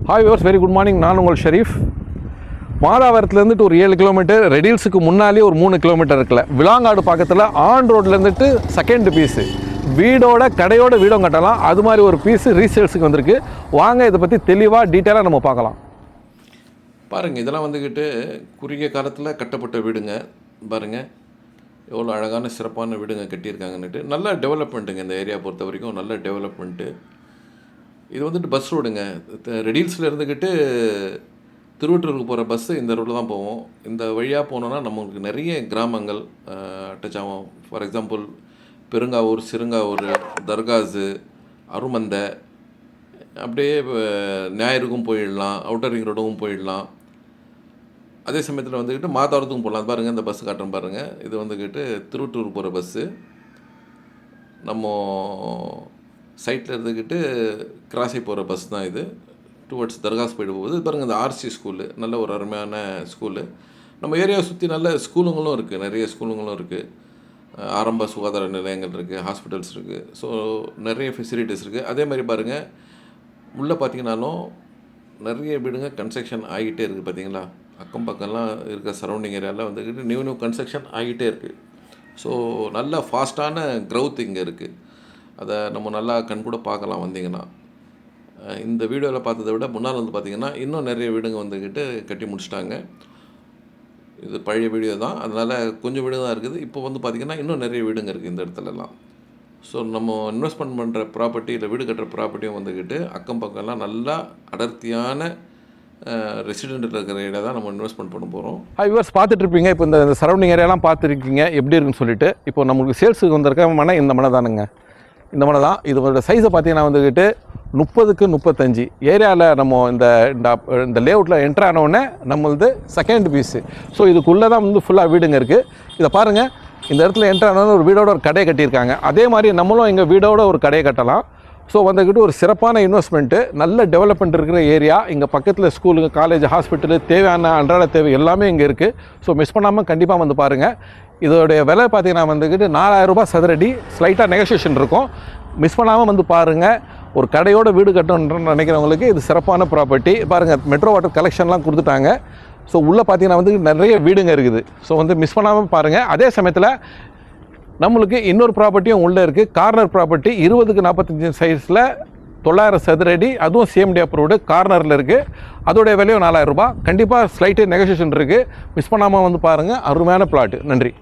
Hi viewers, very good morning. நான் உங்கள் ஷெரீஃப். மாதாவரத்துலேருந்துட்டு ஒரு 7 கிலோமீட்டர், ரெடில்ஸுக்கு முன்னாலே ஒரு 3 கிலோமீட்டர் இருக்குல்ல, விளாங்காடு பக்கத்தில் ஆன் ரோட்லேருந்துட்டு செகண்ட் பீஸு வீடோட கடையோட வீடும் கட்டலாம். அது மாதிரி ஒரு பீஸு ரீசேல்ஸுக்கு வந்திருக்கு. வாங்க இதை பற்றி தெளிவாக டீட்டெயிலாக நம்ம பார்க்கலாம். பாருங்கள், இதெல்லாம் வந்துக்கிட்டு குறுகிய காலத்தில் கட்டப்பட்ட வீடுங்க. பாருங்கள் எவ்வளோ அழகான சிறப்பான வீடுங்க கட்டியிருக்காங்கன்னுட்டு. நல்ல டெவலப்மெண்ட்டுங்க. இந்த ஏரியா பொறுத்த வரைக்கும் நல்ல டெவலப்மெண்ட்டு. இது வந்துட்டு பஸ் ரோடுங்க. ரெடில்ஸில் இருந்துக்கிட்டு திருவட்டூருக்கு போகிற பஸ்ஸு இந்த ரோட்டில் தான் போவோம். இந்த வழியாக போனோன்னா நமக்கு நிறைய கிராமங்கள் டச் ஆகும். ஃபார் எக்ஸாம்பிள் பெருங்காவூர், சிறுங்காவூர், தர்காஸு, அருமந்தை, அப்படியே ஞாயிறுக்கும் போயிடலாம், அவுட்டர் ரிங் ரோடுக்கும் போயிடலாம். அதே சமயத்தில் வந்துக்கிட்டு மாதாவரத்துக்கும் போகலாம். பாருங்கள், இந்த பஸ்ஸு காட்டுறேன் பாருங்கள். இது வந்துக்கிட்டு திருவட்டூருக்கு போகிற பஸ்ஸு. நம்ம சைட்டில் இருந்துக்கிட்டு கிராஸை போகிற பஸ் தான் இது. டுவர்ட்ஸ் தர்காஸ் போயிட்டு போகுது. பாருங்கள், இந்த ஆர்சி ஸ்கூலு நல்ல ஒரு அருமையான ஸ்கூலு. நம்ம ஏரியாவை சுற்றி நல்ல ஸ்கூலுங்களும் இருக்குது, நிறைய ஸ்கூலுங்களும் இருக்குது. ஆரம்ப சுகாதார நிலையங்கள் இருக்குது, ஹாஸ்பிட்டல்ஸ் இருக்குது. ஸோ நிறைய ஃபெசிலிட்டிஸ் இருக்குது. அதே மாதிரி பாருங்கள், உள்ளே பார்த்தீங்கன்னாலும் நிறைய வீடுங்க கன்ஸ்ட்ரக்ஷன் ஆகிட்டே இருக்குது. பார்த்தீங்களா, அக்கம் பக்கம்லாம் இருக்கிற சரௌண்டிங் ஏரியாவில் வந்துக்கிட்டு நியூ கன்ஸ்ட்ரக்ஷன் ஆகிட்டே இருக்குது. ஸோ நல்ல ஃபாஸ்ட்டான க்ரௌத் இங்கே இருக்குது. அதை நம்ம நல்லா கண் கூட பார்க்கலாம் வந்தீங்கன்னா. இந்த வீடியோவில் பார்த்ததை விட முன்னால் வந்து பார்த்திங்கன்னா இன்னும் நிறைய வீடுங்க வந்துக்கிட்டு கட்டி முடிச்சிட்டாங்க. இது பழைய வீடியோ தான், அதனால் கொஞ்சம் வீடு தான் இருக்குது. இப்போ வந்து பார்த்திங்கன்னா இன்னும் நிறைய வீடுங்க இருக்குது இந்த இடத்துலலாம். ஸோ நம்ம இன்வெஸ்ட்மெண்ட் பண்ணுற ப்ராப்பர்ட்டி இல்லை வீடு கட்டுற ப்ராப்பர்ட்டியும் வந்துக்கிட்டு அக்கம் பக்கம்லாம் நல்லா அடர்த்தியான ரெசிடென்ட் இருக்கிற ஏரியா தான் நம்ம இன்வெஸ்ட்மெண்ட் பண்ண போகிறோம். வியூவர்ஸ், பார்த்துட்ருப்பீங்க இப்போ இந்த சரௌண்டிங் ஏரியாலாம் பார்த்துருக்கீங்க எப்படி இருக்குன்னு சொல்லிட்டு. இப்போ நம்மளுக்கு சேல்ஸுக்கு வந்திருக்க மனை இந்த மனை தானுங்க. இந்த மனை தான். இதோட சைஸை பார்த்தீங்கன்னா வந்துக்கிட்டு 30க்கு 35. ஏரியாவில் நம்ம இந்த லேஅவுட்டில் என்ட்ரு ஆனவுடனே நம்மளது செகண்ட் பீஸு. ஸோ இதுக்குள்ளே தான் வந்து ஃபுல்லாக வீடுங்க இருக்குது. இதை பாருங்கள், இந்த இடத்துல என்ட்ரு ஆனோன்னு ஒரு வீடோட ஒரு கடையை கட்டியிருக்காங்க. அதே மாதிரி நம்மளும் எங்கள் வீடோட ஒரு கடையை கட்டலாம். ஸோ வந்துக்கிட்டு ஒரு சிறப்பான இன்வெஸ்ட்மெண்ட்டு, நல்ல டெவலப்மெண்ட் இருக்கிற ஏரியா. இங்கே பக்கத்தில் ஸ்கூலுங்க, காலேஜ், ஹாஸ்பிட்டலு, தேவையான அன்றாட தேவை எல்லாமே இங்கே இருக்குது. ஸோ மிஸ் பண்ணாமல் கண்டிப்பாக வந்து பாருங்கள். இதோடைய விலை பார்த்தீங்கன்னா வந்துக்கிட்டு 4000 ரூபாய் சதுரடி. ஸ்லைட்டாக நெகோசியேஷன் இருக்கும். மிஸ் பண்ணாமல் வந்து பாருங்கள். ஒரு கடையோட வீடு கட்டணுன்னு நினைக்கிறவங்களுக்கு இது சிறப்பான ப்ராப்பர்ட்டி. பாருங்கள், மெட்ரோ வாட்டர் கலெக்ஷன்லாம் கொடுத்துட்டாங்க. ஸோ உள்ளே பார்த்தீங்கன்னா வந்து நிறைய வீடுங்க இருக்குது. ஸோ வந்து மிஸ் பண்ணாமல் பாருங்கள். அதே சமயத்தில் நம்மளுக்கு இன்னொரு ப்ராப்பர்ட்டியும் உள்ளே இருக்குது. கார்னர் ப்ராப்பர்ட்டி 20க்கு 45 சைஸில் 900 சதுரடி. அதுவும் சிஎம்டி அப்ரூவ்டு கார்னரில் இருக்குது. அதோடைய விலையும் 4000 ரூபாய். கண்டிப்பாக ஸ்லைட்டு நெகோசியேஷன் இருக்குது. மிஸ் பண்ணாமல் வந்து பாருங்கள். அருமையான பிளாட்டு. நன்றி.